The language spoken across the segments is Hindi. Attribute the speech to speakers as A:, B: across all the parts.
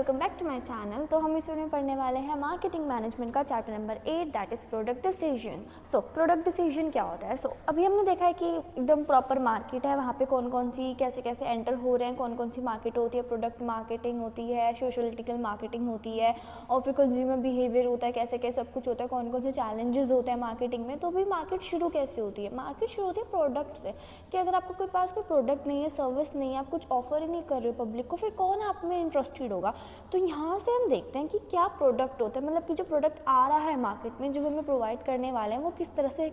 A: Welcome back to my channel. तो हम इस वीडियो में पढ़ने वाले हैं मार्केटिंग मैनेजमेंट का chapter number 8 that is product decision. So product decision क्या होता है? अभी हमने देखा है कि एकदम प्रॉपर मार्केट है, वहाँ पे कौन कौन सी कैसे कैसे एंटर हो रहे हैं, कौन कौन सी मार्केट होती है। प्रोडक्ट मार्केटिंग होती है, सोशलिटिकल मार्केटिंग होती है, और फिर कंज्यूमर बिहेवियर होता है, कैसे कैसे सब कुछ होता है, कौन कौन से चैलेंजेस होते हैं मार्केटिंग में। तो अभी मार्केट शुरू कैसे होती है? मार्केट शुरू होती है प्रोडक्ट से, कि अगर आपके कोई पास कोई प्रोडक्ट नहीं है, सर्विस नहीं है, आप कुछ ऑफर ही नहीं कर रहे हो पब्लिक को, फिर कौन आप में इंटरेस्टेड होगा। तो यहाँ से हम देखते हैं कि क्या प्रोडक्ट होता है, मतलब कि जो प्रोडक्ट आ रहा है मार्केट में, जो हमें प्रोवाइड करने वाले हैं, वो किस तरह से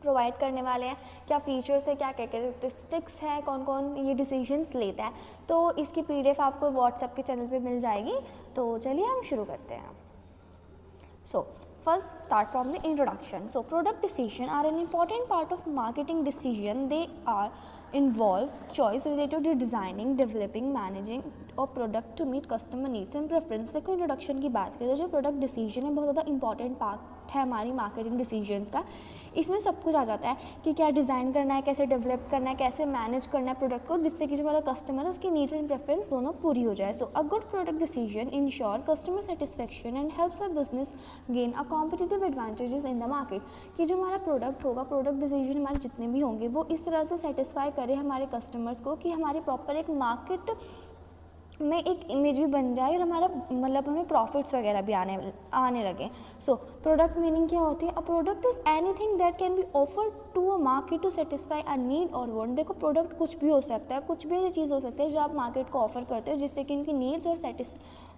A: प्रोवाइड करने वाले हैं, क्या फीचर्स है, क्या कैरेक्टरिस्टिक्स है, कौन कौन ये डिसीजंस लेता है। तो इसकी पीडीएफ आपको व्हाट्सएप के चैनल पे मिल जाएगी। तो चलिए हम शुरू करते हैं। First start from the introduction. So product decision are an important part of marketing decision. They are involve choice related to designing, developing, managing और product to meet customer needs and preference. देखो इंट्रोडक्शन की बात करें तो जो प्रोडक्ट डिसीजन है बहुत ज़्यादा इंपॉर्टेंट पार्ट है हमारी मार्केटिंग डिसीजंस का। इसमें सब कुछ आ जाता है कि क्या डिज़ाइन करना है, कैसे डेवलप करना है, कैसे मैनेज करना है प्रोडक्ट को, जिससे कि जो हमारा कस्टमर है उसकी नीड्स एंड प्रेफरेंस दोनों पूरी हो जाए। So a good product decision ensure customer satisfaction and helps a business gain a competitive advantages in the market. कि जो हमारा प्रोडक्ट होगा, प्रोडक्ट डिसीजन हमारे जितने भी होंगे, वो इस तरह से सेटिस्फाई करे हमारे कस्टमर्स को कि हमारी प्रॉपर एक मार्केट में एक इमेज भी बन जाए और हमारा मतलब हमें प्रॉफिट्स वगैरह भी आने लगे। सो प्रोडक्ट मीनिंग क्या होती है? A product is anything that can be offer to a market to satisfy a need और वांट। देखो प्रोडक्ट कुछ भी हो सकता है, कुछ भी ऐसी चीज़ हो सकती है जो आप मार्केट को ऑफर करते हो जिससे कि उनकी नीड्स और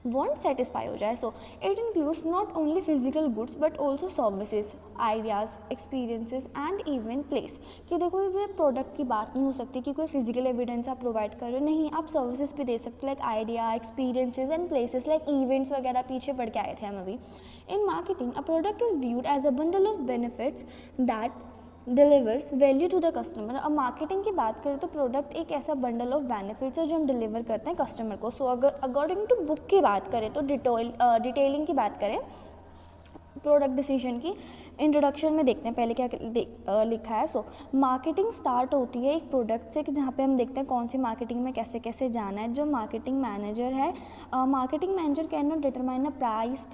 A: वांट सेटिस्फाई हो जाए। सो it includes not only physical goods but also services, ideas, experiences and even place. कि देखो इसे प्रोडक्ट की बात नहीं हो सकती कि कोई फिजिकल एविडेंस आप प्रोवाइड कर रहे हो, नहीं, आप सर्विसेज भी दे सकते हो, like idea, experiences and places, like events वगैरह पीछे पढ़ के आए थे हम अभी। In marketing a product is viewed as a bundle of benefits that delivers value to the customer. अब मार्केटिंग की बात करें तो प्रोडक्ट एक ऐसा बंडल ऑफ बेनिफिट्स है जो हम डिलीवर करते हैं कस्टमर को। सो अगर अकॉर्डिंग टू बुक की बात करें तो डिटेलिंग की बात करें प्रोडक्ट डिसीजन की, इंट्रोडक्शन में देखते हैं पहले क्या लिखा है। सो मार्केटिंग स्टार्ट होती है एक प्रोडक्ट से, कि जहाँ पे हम देखते हैं कौन सी मार्केटिंग में कैसे कैसे जाना है। जो मार्केटिंग मैनेजर है, marketing manager can not determine a price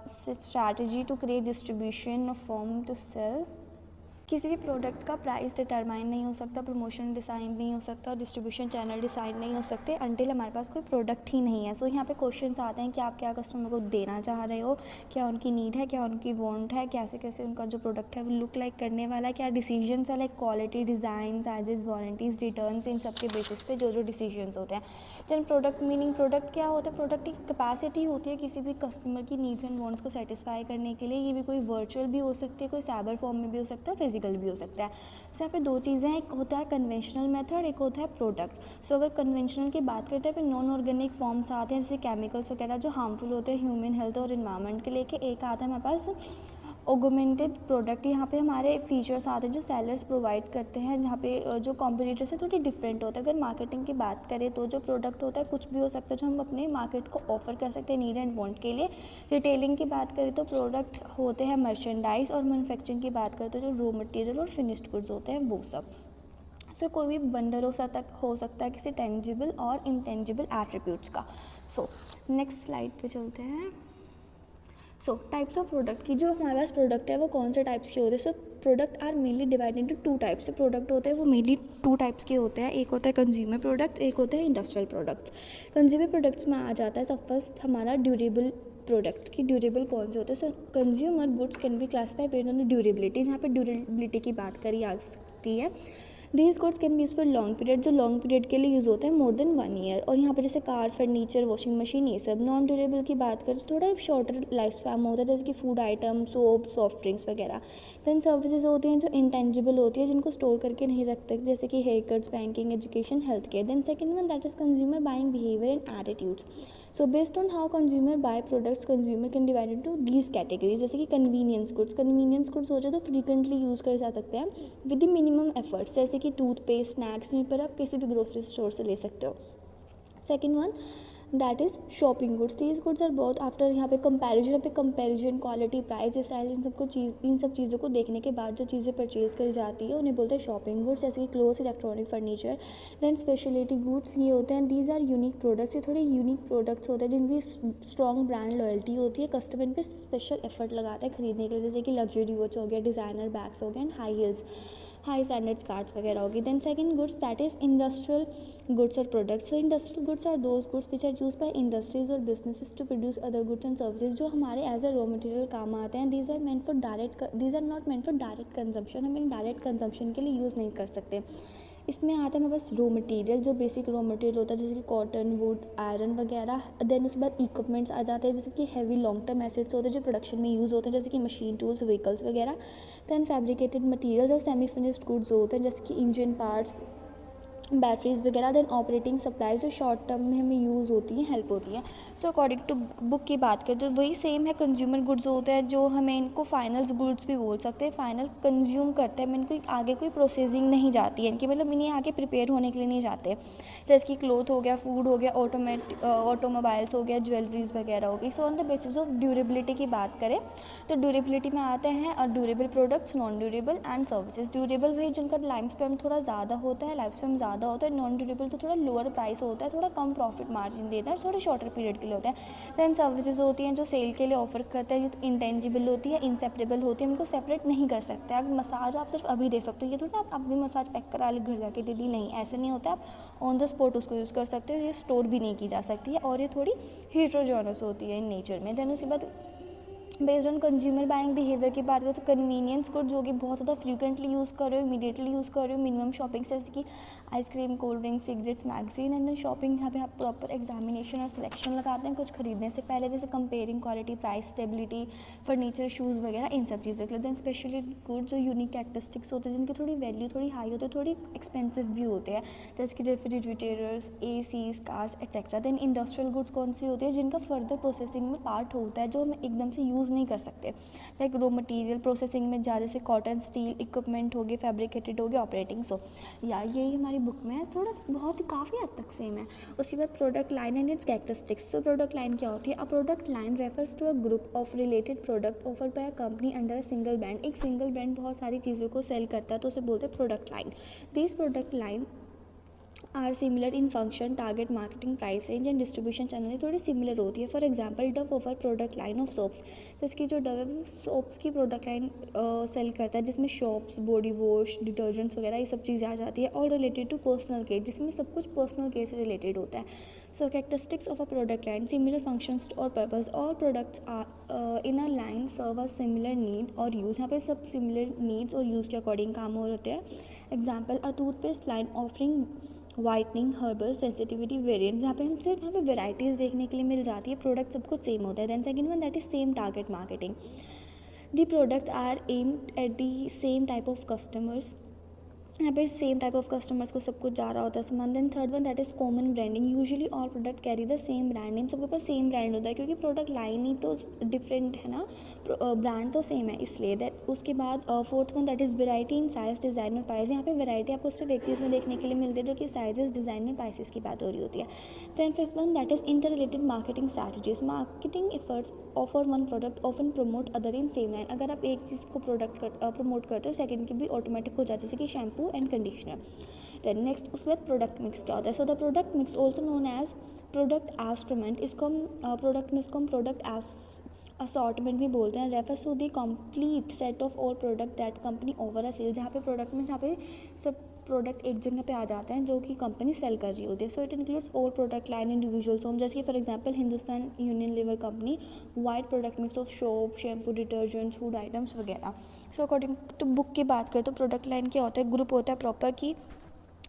A: strategy to create distribution form to sell. किसी भी प्रोडक्ट का प्राइस डिटरमाइन नहीं हो सकता, प्रमोशन डिसाइड नहीं हो सकता, डिस्ट्रीब्यूशन चैनल डिसाइड नहीं हो सकते अंटिल हमारे पास कोई प्रोडक्ट ही नहीं है। सो यहाँ पे क्वेश्चंस आते हैं कि आप क्या कस्टमर को देना चाह रहे हो, क्या उनकी नीड है, क्या उनकी वांट है, कैसे कैसे उनका जो प्रोडक्ट है वो लुक लाइक करने वाला है, क्या डिसीजंस है, like quality, design, sizes, warranties, returns, इन सब के बेसिस पे जो जो डिसीजंस होते हैं। दैन प्रोडक्ट मीनिंग, प्रोडक्ट क्या होता है? प्रोडक्ट की कैपेसिटी होती है किसी भी कस्टमर की नीड्स एंड वांट्स को सेटिस्फाई करने के लिए। ये भी कोई वर्चुअल भी हो सकती है, कोई साइबर फॉर्म में भी हो सकता है, फिजिकल भी हो सकता है। सो यहाँ पे दो चीज़ें हैं, एक होता है कन्वेंशनल मेथड, एक होता है प्रोडक्ट। सो अगर कन्वेंशनल की बात करते हैं, फिर नॉन ऑर्गेनिक फॉर्म्स आते हैं जैसे केमिकल्स वगैरह जो हार्मफुल होते हैं ह्यूमन हेल्थ और इन्वायरमेंट के लिए। एक आता है हमारे पास ऑगमेंटेड प्रोडक्ट। यहाँ पे हमारे फीचर्स आते हैं जो सेलर्स प्रोवाइड करते हैं, जहाँ पे जो कॉम्पिटिटर से थोड़ी डिफरेंट होता है। अगर मार्केटिंग की बात करें तो जो प्रोडक्ट होता है कुछ भी हो सकता है जो हम अपने मार्केट को ऑफर कर सकते हैं नीड एंड वांट के लिए। रिटेलिंग की बात करें तो प्रोडक्ट होते हैं मर्चेंडाइज, और मैन्युफैक्चरिंग की बात करें तो जो रॉ मटेरियल और फिनिश्ड गुड्स होते हैं वो सब। सो कोई भी बंडल हो सकता है किसी टेंजिबल और इनटेंजिबल एट्रीब्यूट्स का। सो नेक्स्ट स्लाइड पे चलते हैं। सो टाइप्स ऑफ प्रोडक्ट की, जो हमारे पास प्रोडक्ट है वो कौन से टाइप्स के होते हैं? So product are mainly divided into two types. जो प्रोडक्ट होते हैं वो मेनली टू टाइप्स के होते हैं, एक होता है कंज्यूमर प्रोडक्ट्स, एक होता है इंडस्ट्रियल प्रोडक्ट्स। कंज्यूमर प्रोडक्ट्स में आ जाता है सब फर्स्ट हमारा ड्यूरेबल प्रोडक्ट की। ड्यूरेबल कौन से होते हैं? सो consumer goods can be classified based on durability. जहाँ पे ड्यूरेबिलिटी की बात करी जा सकती है। These goods can be use for long period, जो लॉन्ग पीरियड के लिए यूज़ होते हैं, मोर देन 1 ईयर। और यहाँ पे जैसे कार, फर्नीचर, वॉशिंग मशीन, ये सब। नॉन ड्यूरेबल की बात करें तो थोड़ा शॉर्टर लाइफ स्पैन होता है, जैसे कि food item, soap, soft drinks वगैरह। दैन सर्विसेज होती हैं जो इंटेंजिबल होती है, जिनको स्टोर करके नहीं रखते, जैसे कि hair cuts, banking, education, health care. Then second one that is consumer buying behaviour and attitudes. So based on how consumer buy products, consumer can divide into these categories. जैसे कि कन्वीनियंस गुड्स, कन्वीनियंस गुड्स हो जाए तो फ्रीक्वेंटली यूज़ कर जा सकते हैं विद द मिनिमम एफर्ट्स, जैसे कि टूथपेस्ट, स्नैक्स, जिन पर आप किसी भी ग्रोसरी स्टोर से ले सकते हो। Second one that is shopping goods. These goods are both after यहाँ पे कंपैरिजन क्वालिटी प्राइस स्टाइल इन सब चीज़ों को देखने के बाद जो चीज़ें परचेज़ करी जाती है उन्हें बोलते हैं शॉपिंग गुड्स, जैसे कि clothes, electronic, furniture. Then speciality goods ये होते हैं, दीज आर यूनिक प्रोडक्ट्स. ये थोड़े यूनिक प्रोडक्ट्स होते हैं जिनकी स्ट्रॉन्ग ब्रांड लॉयल्टी होती है, कस्टमर इन पर स्पेशल एफर्ट लगाता है खरीदने के लिए, जैसे कि लग्जरी वॉच हो गया, डिज़ाइनर बैग्स हो गए and high heels, high standards cards वगैरह होगी. Then second goods that is industrial goods और products. So industrial goods are those goods which are use by industries और businesses to produce other goods and services, जो हमारे एज अ रॉ मटेरियल काम आते हैं. These are not meant for direct consumption. हम इन डायरेक्ट कंजम्पशन के लिए यूज़ नहीं कर सकते. इसमें आता है हमारे पास रॉ मटेरियल, जो बेसिक रॉ मटेरियल होता है जैसे कि कॉटन, वुड, आयरन वगैरह. देन उसके बाद इक्विपमेंट्स आ जाते हैं जैसे कि हैवी लॉन्ग टर्म एसेट्स होते हैं जो प्रोडक्शन में यूज़ होते हैं, जैसे कि मशीन टूल्स, व्हीकल्स वगैरह. दैन फैब्रिकेटेड मटेरियल्स और सेमी फिनिश्ड गुड्स होते हैं जैसे कि इंजन पार्ट्स, बैटरीज वगैरह. देन ऑपरेटिंग सप्लाईज जो शॉर्ट टर्म में हमें यूज़ होती हैं, हेल्प होती हैं. सो अकॉर्डिंग टू बुक की बात करें तो वही सेम है. कंज्यूमर गुड्स होते हैं जो हमें इनको फाइनल गुड्स भी बोल सकते हैं, फाइनल कंज्यूम करते हैं, इनको आगे कोई प्रोसेसिंग नहीं जाती है इनकी, मतलब इन्हें आगे प्रिपेयर होने के लिए नहीं जाते. जैसे कि क्लोथ हो गया, फूड हो गया, ऑटोमोबाइल्स हो गया, ज्वेलरीज वगैरह हो गई. So on the basis of durability की बात करें तो ड्यूरेबिलिटी में आते हैं और durable products, non durable and services. Durable वही जिनका लाइफ स्पैन थोड़ा ज़्यादा होता है, लाइफ स्पैन ज़्यादा होता है. नॉन ड्यूरेबल तो थोड़ा लोअर प्राइस होता है, थोड़ा कम प्रॉफिट मार्जिन देता है, थोड़ा शॉर्टर पीरियड के लिए होता है. दैन सर्विसेज होती हैं जो सेल के लिए ऑफर करते हैं, ये तो इंटेंजिबल होती है, इंसेपरेबल होती है, हम इनको सेपरेट नहीं कर सकते. अगर मसाज आप सिर्फ अभी दे सकते हो, ये थोड़ा आप अभी मसाज पैक करा ले घर जाके दे दी, नहीं ऐसे नहीं होता. आप ऑन द स्पॉट उसको यूज़ कर सकते हो, ये स्टोर भी नहीं की जा सकती है और ये थोड़ी हीट्रोजेनस होती है इन नेचर में. देन उसके बाद based on consumer buying behaviour की बात करें तो कन्वीनियंस गुड जो कि बहुत ज़्यादा फ्रीक्वेंटली यूज़ कर रहे हो, इमीडिएटली यूज़ कर रहे हो, मिनिमम शॉपिंग जैसे कि ice cream, cold drink, cigarettes, magazine. And then shopping जहाँ पे आप प्रॉपर एग्जामिनेशन और सिलेक्शन लगाते हैं कुछ खरीदने से पहले, जैसे comparing quality, price, stability, furniture, shoes वगैरह, इन सब चीज़ों के लिए. देन स्पेशली गुड जो यूनिक कैरेक्टरिस्टिक्स होते हैं जिनकी थोड़ी वैल्यू थोड़ी हाई होती है, थोड़ी एक्सपेंसिव भी होते हैं, जैसे कि refrigerators, ACs, cars etcetera. Then industrial goods कौन सी होती है जिनका फर्दर प्रोसेसिंग में पार्ट होता है जो हम एकदम से यूज़ नहीं कर सकते, लाइक रॉ मटेरियल प्रोसेसिंग में जा जैसे कॉटन, स्टील, इक्विपमेंट हो गए, फैब्रिकेटेड हो गए, ऑपरेटिंग. सो या यही हमारी बुक में है, थोड़ा बहुत ही काफ़ी हद तक सेम है. उसके बाद product line and its characteristics. So product line क्या होती है? A product line refers to a group of related product offered by a company under a single brand. एक सिंगल ब्रांड बहुत सारी चीज़ों को सेल करता है तो उसे बोलते हैं product line. This product line are similar in function, target marketing, price range and distribution channel थोड़ी सिमिलर होती है. For example Dove offer product line of soaps, जैसे कि जो डव है वो सोप्स की प्रोडक्ट लाइन सेल करता है जिसमें शॉप्स, बॉडी वॉश, डिटर्जेंट्स वगैरह ये सब चीज़ें आ जाती है. All related to personal care, जिसमें सब कुछ पर्सनल केयर से रिलेटेड होता है. So characteristics of a product line, similar functions और purpose. All products are in a line serve a similar need और यूज़. यहाँ पे सब सिमिलर नीड्स और यूज़ के अकॉर्डिंग काम हो होते हैं. Example a toothpaste line offering whitening, herbal, sensitivity variant, जहाँ पे हम सिर्फ यहाँ पे वेराइटीज़ देखने के लिए मिल जाती है, प्रोडक्ट सब कुछ सेम होता है. Then second one that is same target marketing. The product are aimed at the same type of customers. यहाँ पे सेम टाइप ऑफ कस्टमर्स को सब कुछ जा रहा होता है सामान. Then third one that is common branding. Usually all product carry the same brand name. सबके पास सेम ब्रांड होता है क्योंकि प्रोडक्ट लाइन ही तो डिफरेंट है ना, ब्रांड तो सेम है इसलिए. दैट उसके बाद fourth one that is variety in size, design और प्राइस. यहाँ पे वेराइटी आपको सिर्फ एक चीज़ में देखने के लिए मिलती है जो कि साइजेस, डिज़ाइन और प्राइसेस की बात हो रही होती है. Then fifth one that is inter related marketing strategies. Marketing efforts offer one product often promote other in same line. अगर आप एक चीज़ को प्रमोट करते हो सेकेंड की भी ऑटोमेटिक हो जाती है, जैसे कि shampoo and conditioner. Then next उसके बाद प्रोडक्ट मिक्स क्या होता है? So the product mix also known as product assortment. इसको हम प्रोडक्ट मिक्स को हम प्रोडक्ट असॉर्टमेंट भी बोलते हैं. Refers to the complete set of all product that company over a sale. जहाँ पे प्रोडक्ट में जहाँ पे सब प्रोडक्ट एक जगह पे आ जाते हैं जो कि कंपनी सेल कर रही होती है. So it includes all product line individual. So जैसे कि for example Hindustan Unilever company wide product mix of soap, shampoo, detergents, food items वगैरह. सो अकॉर्डिंग टू बुक की बात करें तो प्रोडक्ट लाइन क्या होता है? ग्रुप होता है प्रॉपर की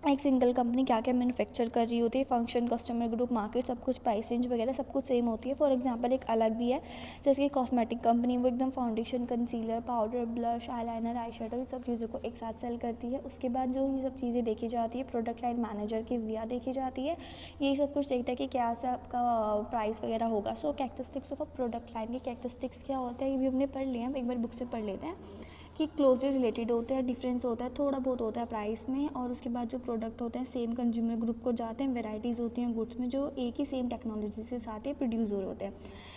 A: एक सिंगल कंपनी क्या क्या मैन्युफैक्चर कर रही होती है, फंक्शन, कस्टमर ग्रुप, मार्केट, सब कुछ, प्राइस रेंज वगैरह सब कुछ सेम होती है. फॉर एग्जांपल एक अलग भी है जैसे कि कॉस्मेटिक कंपनी, वो एकदम foundation, concealer, powder, blush, eyeliner, eye shadow, ये सब चीज़ों को एक साथ सेल करती है. उसके बाद जो ये सब चीज़ें देखी जाती है प्रोडक्ट लाइन मैनेजर की विया देखी जाती है. यही सब कुछ देखता है कि क्या से आपका प्राइस वगैरह होगा. So characteristics of a product line की कैरेक्टरिस्टिक्स क्या होता है ये भी हमने पढ़ लिया, हम एक बार बुक से पढ़ लेते हैं कि क्लोजली रिलेटेड होते हैं, डिफरेंस होता है, थोड़ा बहुत होता है प्राइस में, और उसके बाद जो प्रोडक्ट होते हैं सेम कंज्यूमर ग्रुप को जाते हैं, वेराइटीज़ होती हैं गुड्स में जो एक ही सेम टेक्नोलॉजी के साथ ही प्रोड्यूस हो रहे होते हैं।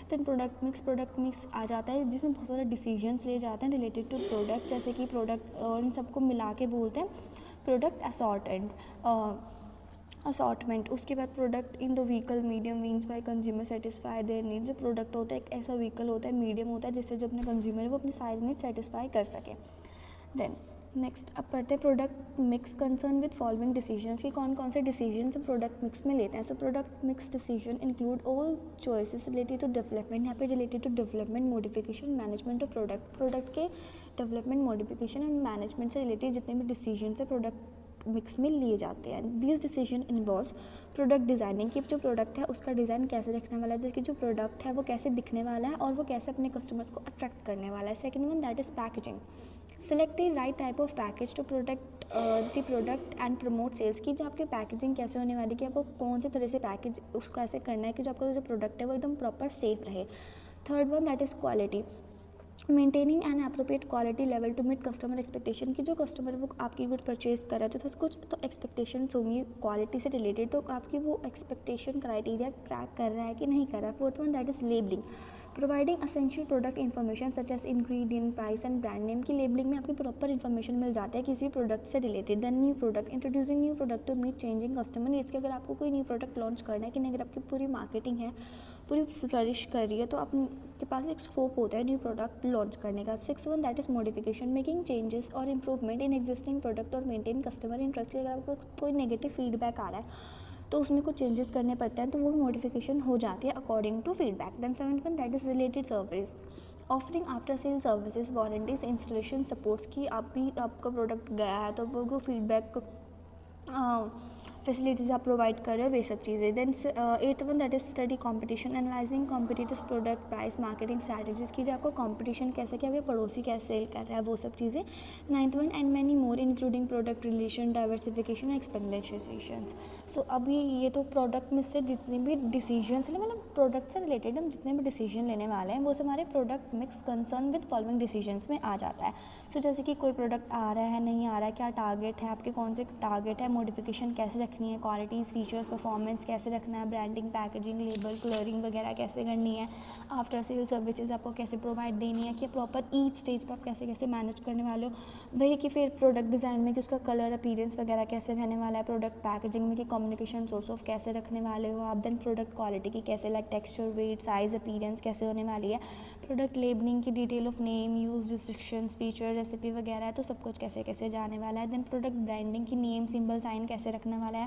A: देन प्रोडक्ट मिक्स आ जाता है जिसमें बहुत सारे डिसीजंस ले जाते हैं रिलेटेड टू प्रोडक्ट, जैसे कि प्रोडक्ट और इन सबको मिला के बोलते हैं प्रोडक्ट असॉर्टमेंट। उसके बाद product in the vehicle medium means by consumer satisfy their needs. Product होता है एक ऐसा व्हीकल होता है, मीडियम होता है, जिससे जो अपने कंज्यूमर है वो अपने सारे नीड सेटिस्फाई कर सके। देन नेक्स्ट अब पढ़ते हैं product mix concern with following decisions कि कौन कौन से डिसीजन प्रोडक्ट मिक्स में लेते हैं। So product mix decision include all choices related to development, यहाँ पे related to development, modification, management of product के डेवलपमेंट, मॉडिफिकेशन एंड मैनेजमेंट से रिलेटेड जितने भी डिसीजन है प्रोडक्ट मिक्स में लिए जाते हैं। This decision involves product designing कि जो प्रोडक्ट है उसका डिज़ाइन कैसे दिखने वाला है, जैसे कि जो प्रोडक्ट है वो कैसे दिखने वाला है और वो कैसे अपने कस्टमर्स को अट्रैक्ट करने वाला है। Second one that is packaging. Select the right type of package to product the product and promote sales की जो आपकी पैकेजिंग कैसे होने वाली है कि आपको कौन से तरह से पैकेज उसको ऐसे करना है कि जो आपका जो प्रोडक्ट है वो एकदम प्रॉपर सेफ रहे। Third one that is quality. Maintaining an appropriate quality level to meet customer expectation की जो कस्टमर वो आपकी गुड परचेज कर रहा है तो कुछ तो एक्सपेक्टेशंस होंगी क्वालिटी से रिलेटेड, तो आपकी वो एक्सपेक्टेशन क्राइटेरिया क्रैक कर रहा है कि नहीं कर रहा है। Fourth one that is labelling. Providing essential product information such as ingredient, price and brand name की लेबलिंग में आपकी प्रॉपर इन्फॉर्मेशन मिल जाता है किसी प्रोडक्ट से related. Then new product, introducing new product to meet changing customer needs कि अगर आपको कोई न्यू प्रोडक्ट लॉन्च करना है कि नहीं, अगर आपकी पूरी मार्केटिंग है पूरी फ्लरिश कर रही है तो आपके पास एक स्कोप होता है न्यू प्रोडक्ट लॉन्च करने का। Six one that is modification, making changes और इंप्रूवमेंट इन एग्जिस्टिंग प्रोडक्ट और मेंटेन कस्टमर इंटरेस्ट। अगर आपको कोई नेगेटिव फीडबैक आ रहा है तो उसमें कुछ चेंजेस करने पड़ते हैं तो वो मॉडिफिकेशन हो जाती है according to feedback. Then seventh one that is related service, offering after sale services, warranties, installation, supports की आपका प्रोडक्ट गया है तो वो फीडबैक फैसिलिटीज़ आप प्रोवाइड कर रहे हो वे सब चीज़ें। Then eighth one that is study competition, analysing competitive product price marketing strategies की जो आपको कंपटीशन कैसे क्या पड़ोसी कैसे सेल कर रहा है वो सब चीज़ें। Ninth one and many more including product relation, diversification, expenditurisations. So अभी ये तो प्रोडक्ट में से जितने भी डिसीजंस मतलब प्रोडक्ट से रिलेटेड हम जितने भी डिसीजन लेने वाले हैं वो से हमारे product mix concern with following decisions में आ जाता है। सो जैसे कि कोई प्रोडक्ट आ रहा है नहीं आ रहा है, क्या टारगेट है आपके, कौन से टारगेट है, मॉडिफिकेशन कैसे रखनी है, क्वालिटीज़, फीचर्स, परफॉर्मेंस कैसे रखना है, ब्रांडिंग, पैकेजिंग, लेबल, कलरिंग वगैरह कैसे करनी है, आफ्टर सेल सर्विसेज आपको कैसे प्रोवाइड देनी है कि प्रॉपर ईच स्टेज पर आप कैसे कैसे मैनेज करने वाले हो। वही कि फिर प्रोडक्ट डिज़ाइन में कि उसका कलर अपीयरेंस वगैरह कैसे रहने वाला है, प्रोडक्ट पैकेजिंग में कि कम्युनिकेशन सोर्स ऑफ कैसे रखने वाले हो आप, देन प्रोडक्ट क्वालिटी की कैसे like texture, weight, size, appearance कैसे होने वाली है, प्रोडक्ट लेबलिंग की detail of name, use, restrictions, feature, recipe वगैरह है तो सब कुछ कैसे कैसे जाने वाला है। देन प्रोडक्ट ब्रांडिंग की नेम, सिंबल, साइन कैसे रखने वाला है।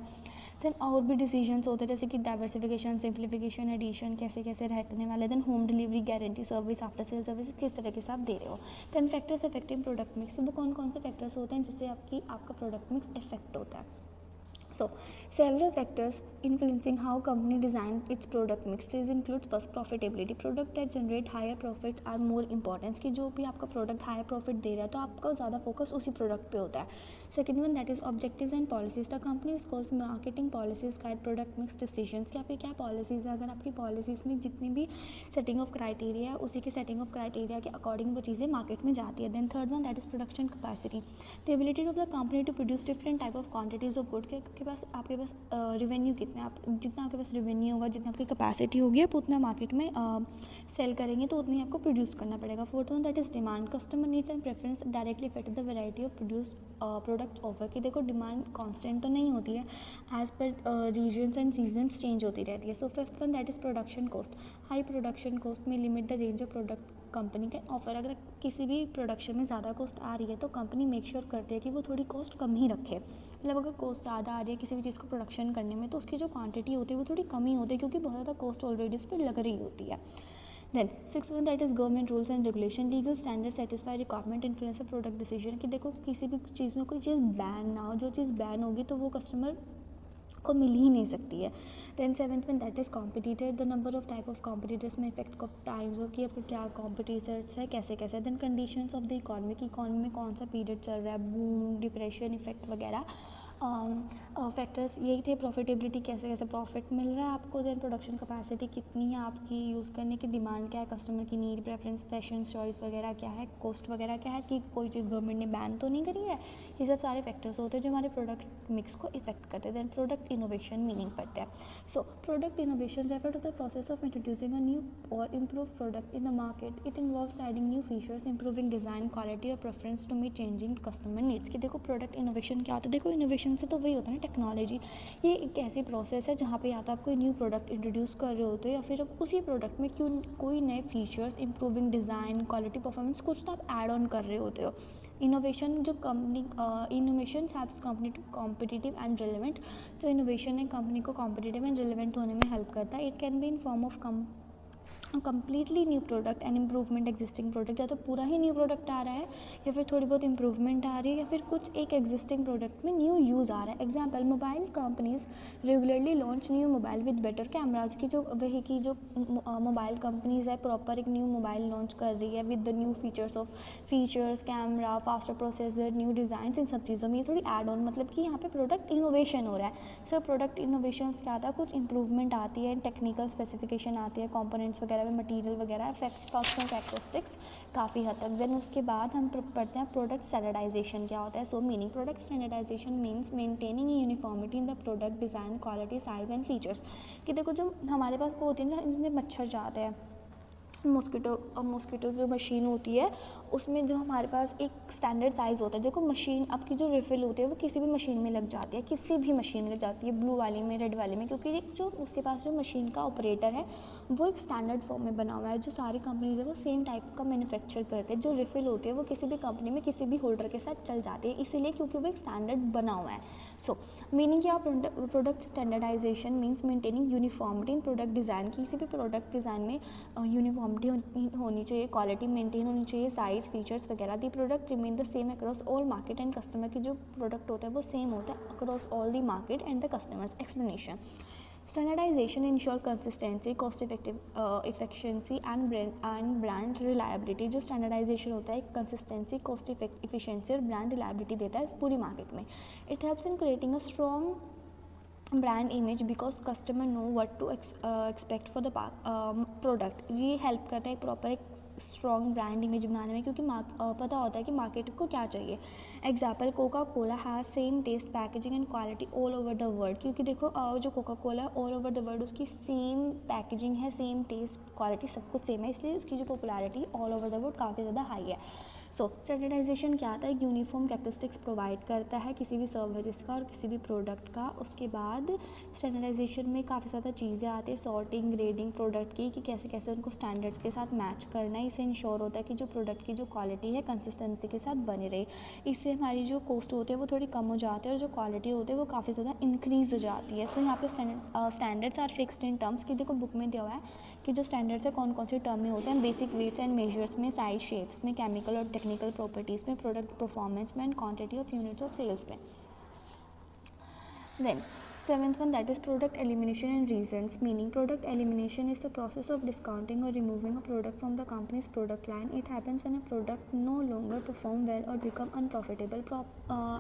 A: देन और भी डिसीजंस होते हैं जैसे कि डाइवर्सिफिकेशन, सिंप्लीफिकेशन, एडिशन कैसे कैसे रहने वाले हैं। Then home delivery, guarantee service, after sale service किस तरह के आप दे रहे हो। Then factors affecting product mix, वो कौन कौन से फैक्टर्स होते हैं जिससे आपका प्रोडक्ट मिक्स इफेक्ट होता है। So, several factors influencing how company design its product mix. These includes first profitability. Product that generate higher profits are more important. कि जो भी आपका प्रोडक्ट हायर प्रॉफिट दे रहा है तो आपका ज़्यादा फोकस उसी प्रोडक्ट पे होता है। Second one that is objectives and policies. The companies goals, marketing policies guide product mix decisions कि आपकी क्या पॉलिसीज है। अगर आपकी पॉलिसीज में जितनी भी सेटिंग ऑफ क्राइटेरिया है उसी के सेटिंग ऑफ क्राइटेरिया के अकॉर्डिंग वो चीज़ें मार्केट में जाती है। Then third one that is production capacity, the ability of the company to produce different type of quantities of goods. आपके पास रेवेन्यू कितना, आप जितना आपके पास रेवेन्यू होगा, जितना आपकी कैपेसिटी होगी आप उतना मार्केट में सेल करेंगे तो उतनी आपको प्रोड्यूस करना पड़ेगा। Fourth one that is demand, customer needs and preference directly affect the variety of produce product offer. कि देखो डिमांड कांस्टेंट तो नहीं होती है, as per regions and seasons change होती रहती है। So fifth one that is production cost, high production cost में limit the range of product company can offer. अगर किसी भी प्रोडक्शन में ज़्यादा कॉस्ट आ रही है तो कंपनी मेक श्योर करती है कि वो थोड़ी कॉस्ट कम ही रखे। मतलब अगर कॉस्ट ज़्यादा आ रही है किसी भी चीज़ को प्रोडक्शन करने में तो उसकी जो क्वांटिटी होती है वो थोड़ी कम ही होती है क्योंकि बहुत ज़्यादा कॉस्ट ऑलरेडी उस पर लग रही होती है। Then six one that is government rules and regulation, legal standard satisfy requirement influence product decision. कि देखो किसी भी चीज़ में कोई चीज़ बैन ना हो, जो चीज़ बैन होगी तो वो कस्टमर को मिल ही नहीं सकती है। Then seventh one that is competitor, the number of type of competitors में इफेक्ट ऑफ टाइम्स हो कि आपको क्या कॉम्पिटिटर्स है कैसे कैसे। Then conditions of the economy की इकॉनमी में कौन सा पीरियड चल रहा है, बूम, डिप्रेशन, इफेक्ट वगैरह फैक्टर्स यही थे, प्रॉफिटेबिलिटी कैसे कैसे प्रॉफिट मिल रहा है आपको, देन प्रोडक्शन कैपेसिटी कितनी है आपकी, यूज़ करने की डिमांड क्या है, कस्टमर की नीड प्रेफरेंस फैशन चॉइस वगैरह क्या है, कॉस्ट वगैरह क्या है, कि कोई चीज़ गवर्नमेंट ने बैन तो नहीं करी है। ये सब सारे फैक्टर्स होते हैं जो हमारे प्रोडक्ट मिक्स को इफेक्ट करते हैं। देन प्रोडक्ट इनोवेशन मीनिंग पड़ता है। So product innovation refer to the process of introducing a new और improve product in the market. It involves adding new features, improving design quality और preference to meet changing customer needs. कि देखो प्रोडक्ट इनोवेशन क्या होता है, देखो इनोवेशन से तो वही होता है ना, टेक्नोलॉजी। ये एक ऐसी प्रोसेस है जहाँ पे या तो आप कोई न्यू प्रोडक्ट इंट्रोड्यूस कर रहे होते हो या फिर आप उसी प्रोडक्ट में क्यों कोई नए features, improving design quality performance कुछ तो आप ऐड ऑन कर रहे होते हो। इनोवेशन जो company innovation helps company to competitive and relevant. जो इनोवेशन है कंपनी को कॉम्पिटिटिव एंड रिलेवेंट होने में हेल्प करता है। It can be in form of completely new product and improvement existing product. या तो पूरा ही न्यू प्रोडक्ट आ रहा है या फिर थोड़ी बहुत इम्प्रूवमेंट आ रही है या फिर कुछ एक एग्जिस्टिंग प्रोडक्ट में न्यू यूज़ आ रहा है। Example, mobile companies regularly launch new mobile with better cameras. की जो वही की जो मोबाइल कंपनीज है प्रॉपर एक न्यू मोबाइल लॉन्च कर रही है with the new features camera, faster processor, new design. इन सब चीज़ों में ये थोड़ी एड ऑन, मतलब कि यहाँ पे प्रोडक्ट इनोवेशन हो रहा है। सो प्रोडक्ट इनोवेशन क्या था, कुछ इंप्रूवमेंट आती है, टेक्निकल स्पेसिफिकेशन आती है, कंपोनेंट्स वगैरह में, मटेरियल वगैरह, फंक्शनल कैरेक्टरिस्टिक्स काफ़ी हद तक। देन उसके बाद हम पढ़ते हैं प्रोडक्ट स्टैंडर्डाइजेशन क्या होता है। So meaning product standardization means maintaining uniformity in the product design quality size and features. कि देखो जो हमारे पास वो होती है ना जिसमें मच्छर जाते हैं, मॉस्किटो जो मशीन होती है उसमें जो हमारे पास एक स्टैंडर्ड साइज़ होता है। देखो मशीन आपकी जो रिफ़िल होती है वो किसी भी मशीन में लग जाती है, किसी भी मशीन में लग जाती है, ब्लू वाली में, रेड वाली में, क्योंकि जो उसके पास जो मशीन का ऑपरेटर है वो एक स्टैंडर्ड फॉर्म में बना हुआ है। जो सारी कंपनीज है वो सेम टाइप का मैन्युफैक्चर करते हैं। जो रिफ़िल होती है वो किसी भी कंपनी में किसी भी होल्डर के साथ चल जाती है, इसीलिए क्योंकि वो एक स्टैंडर्ड बना हुआ है। सो मीनिंग क्या, product standardization means maintaining uniformity in product design. किसी भी प्रोडक्ट डिज़ाइन में यूनिफॉर्मिटी होनी चाहिए, क्वालिटी मेंटेन होनी चाहिए, साइज़ फीचर्स वगैरह। The product remain the same across all market and customer. की जो प्रोडक्ट होता है वो सेम होता है across all the market and the customers. Explanation, standardisation ensure consistency, cost efficiency and brand reliability. जो स्टैंडर्डाइजेशन होता है कंसिस्टेंसी, कॉस्ट इफिशिएंसी और ब्रांड रिलायबिलिटी देता है इस पूरी मार्केट में। It helps in creating a strong brand image because customer know what to expect for the product. ये हेल्प करता है प्रॉपर एक स्ट्रॉन्ग ब्रांड इमेज बनाने में, क्योंकि पता होता है कि मार्केट को क्या चाहिए। Example, Coca Cola has same taste packaging and quality all over the world. क्योंकि देखो जो कोका कोला है ऑल ओवर द वर्ल्ड उसकी सेम पैकेजिंग है, सेम टेस्ट क्वालिटी सब कुछ सेम है, इसलिए उसकी जो popularity all over the world काफ़ी ज़्यादा हाई है। सो स्टैंडर्डाइजेशन क्या आता है, यूनिफॉर्म कैरेक्टरिस्टिक्स प्रोवाइड करता है किसी भी सर्विसेज का और किसी भी प्रोडक्ट का। उसके बाद स्टैंडर्डाइजेशन में काफ़ी ज़्यादा चीज़ें आती है, सॉर्टिंग ग्रेडिंग प्रोडक्ट की, कि कैसे कैसे उनको स्टैंडर्ड्स के साथ मैच करना है। इससे इंश्योर होता है कि जो प्रोडक्ट की जो क्वालिटी है कंसिस्टेंसी के साथ बनी रहे। इससे हमारी जो कॉस्ट होती है वो थोड़ी कम हो जाती है और जो क्वालिटी होती है वो काफ़ी ज़्यादा इंक्रीज़ हो जाती है। सो यहाँ पे standards are fixed in terms, की देखो बुक में दिया हुआ है कि जो स्टैंडर्ड्स है कौन कौन से टर्म में होते हैं, बेसिक वेट्स एंड मेजर्स में, साइज शेप्स में, केमिकल और टेक्निकल प्रॉपर्टीज़ में, प्रोडक्ट परफॉर्मेंस में and quantity of units of sales में। Then seventh one, that is product elimination and reasons. Meaning product elimination is the process of discounting or removing a product from the company's product line. It happens when a product no longer perform well or become unprofitable.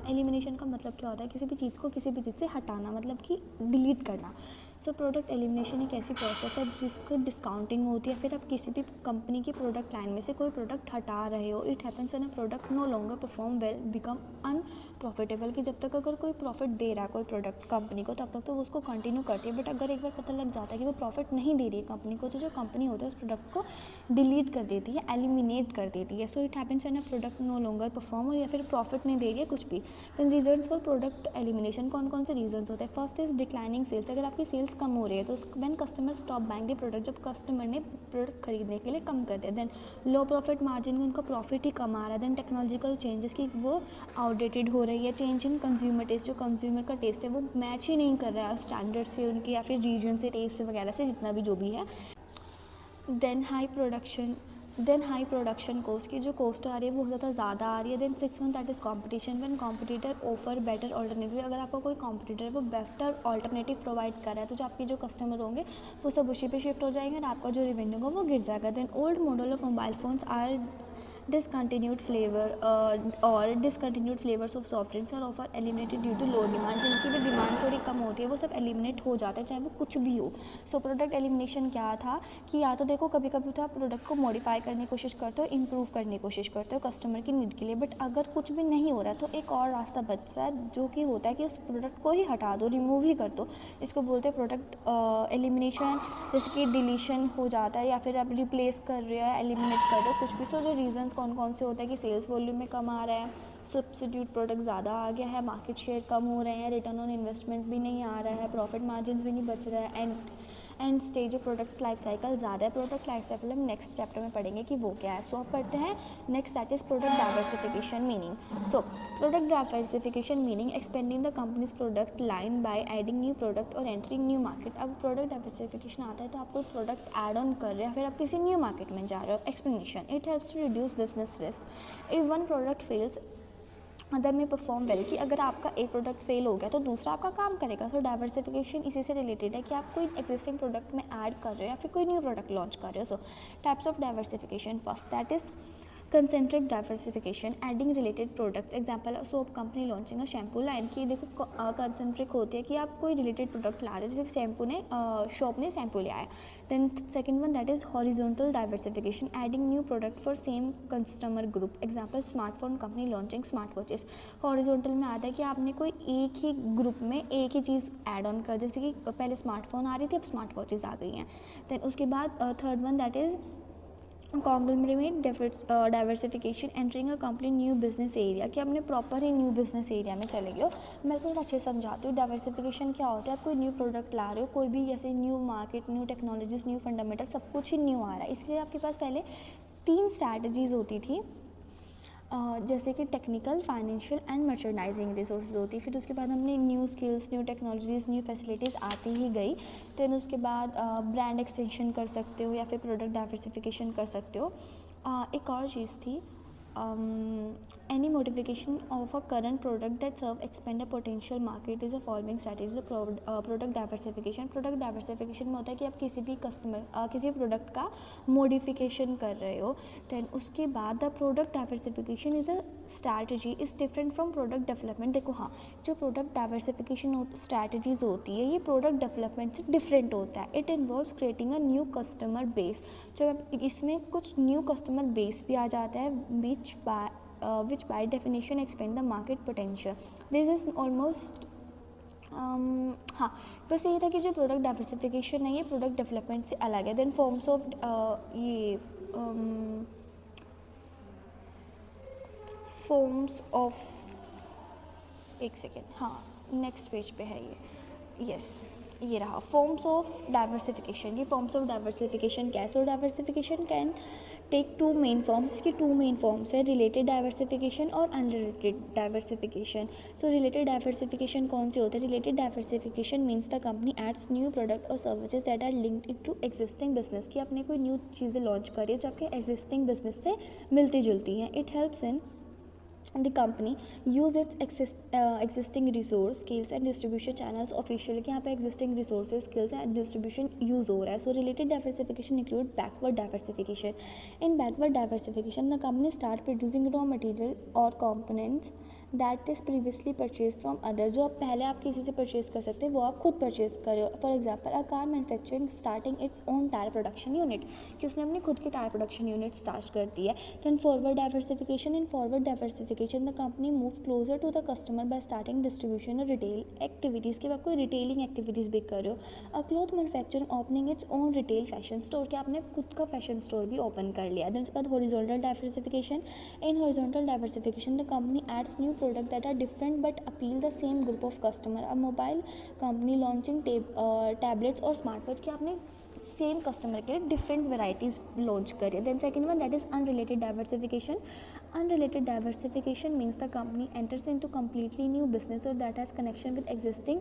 A: Elimination का मतलब क्या होता है, किसी भी चीज़ को किसी भी चीज़ से हटाना, मतलब कि डिलीट करना। सो प्रोडक्ट एलिमिनेशन एक ऐसी प्रोसेस है जिसको डिस्काउंटिंग होती है, फिर आप किसी भी कंपनी की प्रोडक्ट लाइन में से कोई प्रोडक्ट हटा रहे हो। It happens when a product no longer perform well become unprofitable. कि जब तक अगर कोई प्रॉफिट दे रहा है कोई प्रोडक्ट कंपनी को तब तक तो वो उसको कंटिन्यू करती है, बट अगर एक बार पता लग जाता है कि वो प्रॉफिट नहीं दे रही है कंपनी को, तो जो कंपनी होता है उस प्रोडक्ट को डिलीट कर देती है, एलिमिनेट कर देती है। So it happens when a product no longer perform, और या फिर प्रॉफिट नहीं दे रही है कुछ भी। Then reasons for product elimination, कौन कौन से रीजन्स होते हैं। First is declining sales. अगर आपकी सेल्स कम हो रही है तो when customer stop buying the product, जब कस्टमर ने प्रोडक्ट खरीदने के लिए कम कर दिया। देन लो प्रॉफिट मार्जिन, उनका प्रॉफिट ही कम आ रहा है। देन टेक्नोलॉजिकल चेंजेस की वो आउटडेटेड हो रही है। चेंज इन कंज्यूमर टेस्ट, जो कंज्यूमर का टेस्ट है वो मैच ही नहीं कर रहा है स्टैंडर्ड से उनके, या फिर रीजन से, टेस्ट से वगैरह से, जितना भी जो भी है। देन हाई प्रोडक्शन कॉस्ट, की जो कॉस्ट आ रही है वो ज़्यादा आ रही है। Then 6 one, that is competition. When competitor offer better alternative, अगर आपका कोई कॉम्पिटिटर है वो बेटर ऑल्टरनेटिव प्रोवाइड कर रहा है तो जो आपके जो कस्टमर होंगे वो सब उसी पे शिफ्ट हो जाएंगे और आपका जो रेवेन्यू होगा वो गिर जाएगा। Then old model of mobile phones are discontinued flavor or discontinued flavors of soft drinks are often eliminated due to low demand. जिनकी भी डिमांड थोड़ी कम होती है वो सब एलिमिनेट हो जाता है, चाहे वो कुछ भी हो. सो प्रोडक्ट एलिमिनेशन क्या था कि या तो देखो कभी कभी तो आप प्रोडक्ट को मॉडिफाई करने की कोशिश करते हो, इम्प्रूव करने की कोशिश करते हो कस्टमर की नीड के लिए, बट अगर कुछ भी नहीं हो रहा है तो एक और रास्ता बचता है जो कि होता है कि उस प्रोडक्ट को ही हटा दो, रिमूव ही कर दो. इसको बोलते हैं प्रोडक्ट एलिमिनेशन. जैसे कि डिलीशन हो जाता है या फिर आप रिप्लेस कर रहे हो, एलिमिनेट कर रहे हो कुछ भी. सो जो रीजंस कौन कौन से होते हैं कि सेल्स वॉल्यूम में कम आ रहा है, सब्स्टिट्यूट प्रोडक्ट ज़्यादा आ गया है, मार्केट शेयर कम हो रहे हैं, रिटर्न ऑन इन्वेस्टमेंट भी नहीं आ रहा है, प्रॉफिट मार्जिन भी नहीं बच रहा है, and stage of product life cycle ज़्यादा है. प्रोडक्ट लाइफ साइकिल हम नेक्स्ट चैप्टर में पढ़ेंगे कि वो क्या है. सो अब पढ़ते हैं next, that is product diversification meaning. So product diversification meaning expanding the companies product line by adding new product और एंटरिंग न्यू मार्केट. अब प्रोडक्ट डाइवर्सिफिकेशन आता है तो आप कोई प्रोडक्ट ऐड ऑन कर रहे हो या फिर आप किसी न्यू मार्केट में जा रहे हो. Explanation, it helps to reduce business risk if one product fails other may perform well. कि अगर आपका एक प्रोडक्ट फेल हो गया तो दूसरा आपका काम करेगा. तो डाइवर्सिफिकेशन इसी से रिलेटेड है कि आप कोई एग्जिस्टिंग प्रोडक्ट में ऐड कर रहे हो या फिर कोई न्यू प्रोडक्ट लॉन्च कर रहे हो. सो types of diversification, first that is concentric diversification, adding related products. Example, soap company launching a shampoo line. की देखो कंसेंट्रिक होती है कि आप कोई रिलेटेड प्रोडक्ट ला रहे हो, जैसे शैम्पू ने शॉप ने शैम्पू लिया है. Then second one that is horizontal diversification, adding new product for same customer group. Example, smartphone company launching smart watches. Horizontal में आता है कि आपने कोई एक ही ग्रुप में एक ही चीज़ ऐड ऑन कर, जैसे कि पहले स्मार्टफोन आ रही थी, अब स्मार्ट वॉचेस आ गई हैं. देन उसके बाद third one that is conglomerate diversification, entering a complete new business area. कि आपने प्रॉपर ही न्यू बिजनेस एरिया में चले गए हो. मैं थोड़ा अच्छे समझाती हूँ. डाइवर्सिफिकेशन क्या होता है, आप कोई न्यू प्रोडक्ट ला रहे हो, कोई भी जैसे new market, new technologies, new fundamental, सब कुछ ही न्यू आ रहा है. इसलिए आपके पास पहले 3 स्ट्रैटेजीज होती थी, जैसे कि technical, financial and merchandising resources होती. फिर उसके बाद हमने new skills, new technologies, new facilities आती ही गई. देन उसके बाद ब्रांड एक्सटेंशन कर सकते हो या फिर प्रोडक्ट डाइवर्सिफिकेशन कर सकते हो. एक और चीज़ थी, any modification of a current product that serve expand a potential market is a following strategy. Product diversification. Product diversification में होता है कि आप किसी भी किसी प्रोडक्ट का मॉडिफिकेशन कर रहे हो. देन उसके बाद the product diversification is a strategy is different from product development. देखो हाँ, जो प्रोडक्ट डाइवर्सिफिकेशन स्ट्रैटेजीज होती है ये प्रोडक्ट डेवलपमेंट से डिफरेंट होता है. It involves creating a new customer base. जब इसमें कुछ न्यू कस्टमर बेस भी आ जाता है which by definition expand the market potential. This is almost हाँ, बस यही था कि जो प्रोडक्ट डाइवर्सिफिकेशन है ये प्रोडक्ट डेवलपमेंट से अलग है. देन फॉर्म्स ऑफ ये फॉर्म्स ऑफ, एक सेकेंड, हाँ नेक्स्ट पेज पे है ये, यस ये रहा फॉर्म्स ऑफ डाइवर्सिफिकेशन. ये फॉर्म्स ऑफ डाइवर्सिफिकेशन क्या है. So diversification can take 2 main forms. इसकी 2 मेन फॉर्म्स है, रिलेटेड डाइवर्सिफिकेशन और unrelated diversification. So related diversification कौन से होते हैं. Related diversification means the company adds new product और services that are linked to existing business. कि आपने कोई न्यू चीज़ें लॉन्च करी है जो आपके एग्जिस्टिंग बिजनेस से मिलती जुलती हैं. It helps in the company use its existing resource skills and distribution channels officially. कि यहाँ पे existing resources skills and distribution use हो रहा है. So related diversification include backward diversification. In backward diversification the company start producing raw material or components that is previously purchase from other. जो आप पहले आप किसी से परचेज कर सकते हैं वो आप खुद परचेज करो. For example, a car manufacturing starting its own tyre production unit, कि उसने अपनी खुद की टायर प्रोडक्शन यूनिट स्टार्ट कर दी है. Then forward diversification. In forward diversification the company move closer to the customer by starting distribution और रिटेल एक्टिविटीज़. के बाद कोई रिटेलिंग एक्टिविटीज़ भी कर रहे हो. A cloth manufacturing opening its own retail fashion store, कि आपने खुद का फैशन स्टोर भी ओपन कर लिया. देन उसके बाद horizontal diversification. In horizontal diversification the company adds new product that are different but appeal the same group of customer. A mobile company launching tablets और smartwatch, कि आपने सेम कस्टमर के लिए डिफरेंट वेराइटीज़ लॉन्च करिए. Then second one that is unrelated diversification. Unrelated diversification means the company enters into completely new business और that has connection with existing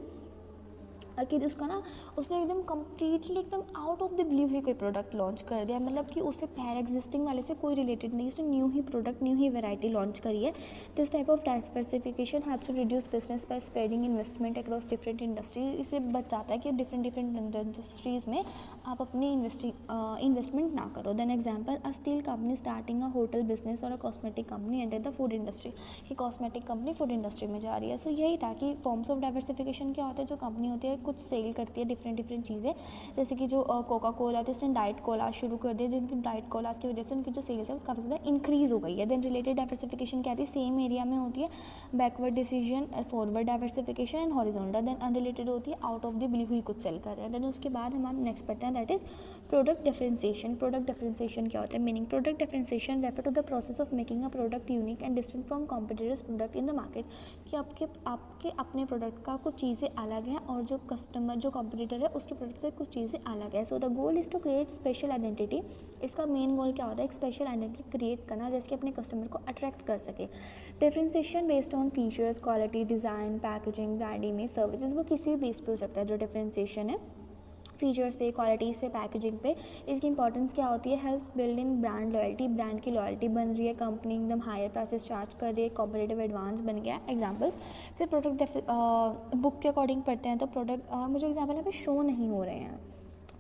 A: कि उसका ना उसने एकदम कम्प्लीटली एकदम आउट ऑफ द ब्लू ही कोई प्रोडक्ट लॉन्च कर दिया, मतलब कि उससे पहले एग्जिस्टिंग वाले से कोई रिलेटेड नहीं, उसने न्यू ही प्रोडक्ट न्यू ही वैरायटी लॉन्च करी है। This type of diversification helps to reduce business by spreading investment across different industries. इससे बच जाता है कि डिफरेंट इंडस्ट्रीज़ में आप अपनी इन्वेस्टमेंट ना करो। Then example, a steel company starting a hotel business और a cosmetic company enter the food industry, कि कॉस्मेटिक कंपनी फूड इंडस्ट्री में जा रही है। सो यही था कि फॉर्म्स ऑफ डाइवर्सिफिकेशन क्या होता है, जो कंपनी होती है कुछ सेल करती है डिफरेंट चीज़ें, जैसे कि जो कोका कोला थी उसने डाइट कोला शुरू कर दिया, जिनकी डाइट कोलास की वजह से उनकी जो सेल्स है वो काफ़ी ज़्यादा इंक्रीज़ हो गई है। देन रिलेटेड डाइवर्सिफिकेशन क्या थी, सेम एरिया में होती है, backward decision, forward diversification and horizontal. Then unrelated होती है, आउट ऑफ द ब्लू ही कुछ सेल कर रहे हैं। देन उसके बाद हम नेक्स्ट पढ़ते हैं, that is product differentiation. Product differentiation क्या होता है, meaning product differentiation refer to the process of making a product unique and different from competitors product in the market, कि आपके अपने प्रोडक्ट का कुछ चीज़ें अलग हैं और जो कस्टमर जो कॉम्पिटिटर है उसके प्रोडक्ट से कुछ चीज़ें अलग है। So the goal is to create special identity. इसका मेन गोल क्या होता है, एक स्पेशल आइडेंटिटी क्रिएट करना जिसके अपने कस्टमर को अट्रैक्ट कर सके। Differentiation based on features, quality, design, packaging, brand image, services, वो किसी भी बेस पे हो सकता है जो डिफरेंशिएशन है, फीचर्स पे, क्वालिटीज़ पे, पैकेजिंग पे। इसकी इंपॉर्टेंस क्या होती है, helps build in brand loyalty, brand की लॉयल्टी बन रही है, कंपनी एकदम हायर प्राइसेस चार्ज कर रही है, कॉम्पिटिटिव एडवांस बन गया। एग्जांपल्स, फिर प्रोडक्ट बुक के अकॉर्डिंग पढ़ते हैं तो प्रोडक्ट मुझे एग्जांपल यहाँ पे शो नहीं हो रहे हैं,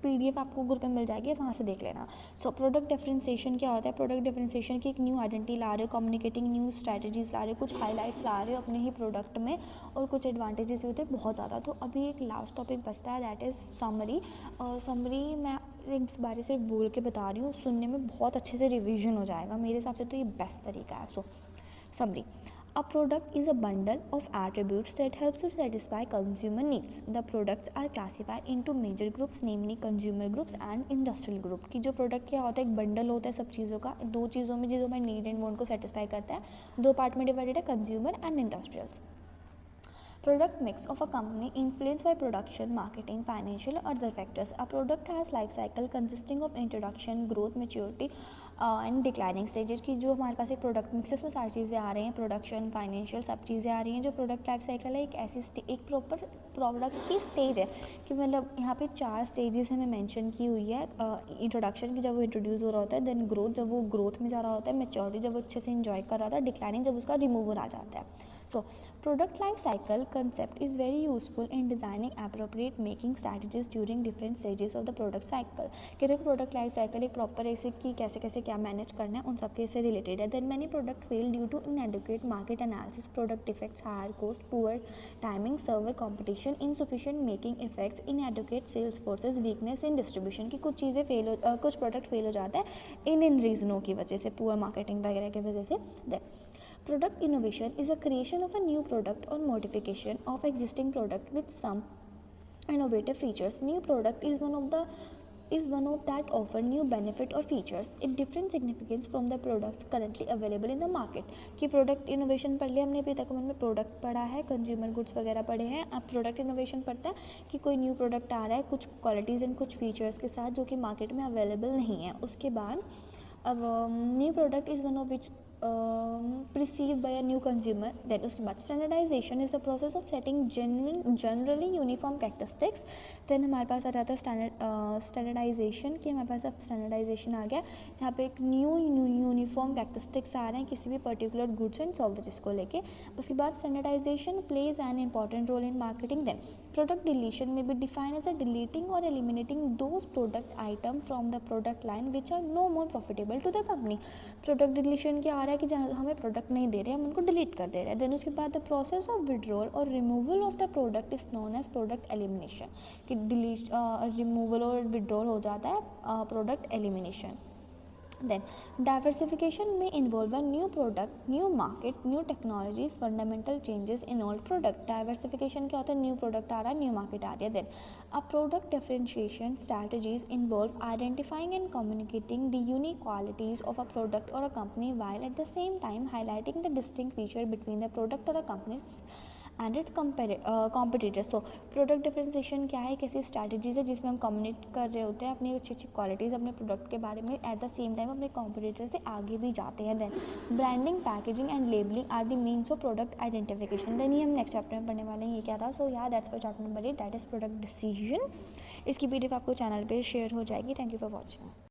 A: PDF आपको ग्रुप में मिल जाएगी, वहाँ से देख लेना। सो प्रोडक्ट डिफरेंशिएशन क्या होता है, प्रोडक्ट डिफरेंशिएशन की एक न्यू आइडेंटिटी ला रहे हो, कम्युनिकेटिंग न्यू स्ट्रैटेजीज ला रहे हो, कुछ हाइलाइट्स ला रहे हो अपने ही प्रोडक्ट में, और कुछ एडवांटेजेस होते हैं बहुत ज़्यादा। तो अभी एक लास्ट टॉपिक बचता है, दैट इज़ समरी। समरी मैं इस बारे से बोल के बता रही हूँ, सुनने में बहुत अच्छे से रिविजन हो जाएगा, मेरे हिसाब से तो ये बेस्ट तरीका है। सो summary, a product is a bundle of attributes that helps to satisfy consumer needs. The products are classified into major groups, namely consumer groups and industrial group। कि जो प्रोडक्ट क्या होता है, एक बंडल होता है सब चीज़ों का, दो चीज़ों में जो हमारे नीड एंड वांट को सेटिस्फाई करता है, दो पार्ट में डिवाइडेड है, consumer and industrials. Product mix of a company influenced by production, marketing, financial or other factors. A product has life cycle consisting of introduction, growth, maturity and declining stages। की जो हमारे पास एक प्रोडक्ट मिक्स है उसमें सारी चीज़ें आ रही हैं, प्रोडक्शन, फाइनेंशियल, सब चीज़ें आ रही हैं। जो प्रोडक्ट लाइफ साइकिल है एक ऐसी एक प्रॉपर प्रोडक्ट की स्टेज है, कि मतलब यहाँ पे 4 स्टेजेस हमें मेंशन की हुई है। इंट्रोडक्शन की, जब वो इंट्रोड्यूस हो रहा होता है, देन ग्रोथ, जब वो ग्रोथ में जा रहा होता है, मैच्योरिटी, जब वो अच्छे से इंजॉय कर रहा होता है, डिक्लाइनिंग, जब उसका रिमूवल आ जाता है। So product life cycle concept is very useful in designing appropriate making strategies during different stages of the product cycle। कि देखो प्रोडक्ट लाइफ साइकिल एक प्रॉपर ऐसे कि कैसे कैसे क्या मैनेज करना है, उन सब के से रिलेटेड है। Then many product fail due to inadequate market analysis, product defects, higher cost, poor timing, severe competition, insufficient making effects, inadequate sales forces, weakness in distribution. की कुछ चीज़ें कुछ प्रोडक्ट फेल हो जाता है इन रीजनों की वजह से, पुअर मार्केटिंग वगैरह की वजह से। Then product innovation is a creation of a new product or modification of existing product with some innovative features. New product is one of that offer new benefit or features in different significance from the products currently available in the market। कि प्रोडक्ट इनोवेशन पढ़ लिया हमने, अभी तक हमने प्रोडक्ट पढ़ा है, कंज्यूमर गुड्स वगैरह पढ़े हैं। अब प्रोडक्ट इनोवेशन पढ़ता है कि कोई न्यू प्रोडक्ट आ रहा है कुछ क्वालिटीज़ एंड कुछ फीचर्स के साथ जो कि मार्केट में अवेलेबल नहीं है। उसके बाद अब new product is one of which perceived by a new consumer। then उसके बाद standardization is the process of setting generally uniform characteristics। then हमारे पास आ जाता है standardization, कि हमारे पास अब standardization आ गया जहाँ पे एक न्यू यूनिफॉर्म कैरेक्टरिस्टिक्स आ रहे हैं किसी भी पर्टिकुलर गुड्स एंड सर्विसेज को लेके। उसके बाद standardization plays an important role in marketing। then product deletion may be defined as a deleting or eliminating those product item from the product line which are no more profitable to the company। product deletion क्या है कि जहाँ हमें प्रोडक्ट नहीं दे रहे हम उनको डिलीट कर दे रहे हैं। देन उसके बाद द प्रोसेस ऑफ विड्रॉल और removal of the product is known as product elimination. कि डिलीट रिमूवल और विड्रॉल हो जाता है product elimination. Then diversification may involve a new product, new market, new technologies, fundamental changes in old product। diversification क्या होता है, न्यू प्रोडक्ट आ रहा है, न्यू मार्केट आ रही है। then a product differentiation strategies involve identifying and communicating the unique qualities of a product or a company while at the same time highlighting the distinct feature between the product or a company's and it's competitors. So product differentiation क्या है, कैसी स्ट्रैटेजीज है जिसमें हम कम्युनिकेट कर रहे होते हैं अपनी अच्छी अच्छी क्वालिटीज़ अपने प्रोडक्ट के बारे में, एट द सेम टाइम अपने कॉम्पिटिटर से आगे भी जाते हैं। Then branding, packaging and labelling are the means of product identification. Then ये हम नेक्स्ट चैप्टर में पढ़ने वाले हैं, ये क्या था। सो या that's for chapter number 8, that is product decision. इसकी पीडीएफ आपको चैनल पे शेयर हो जाएगी। Thank you for watching.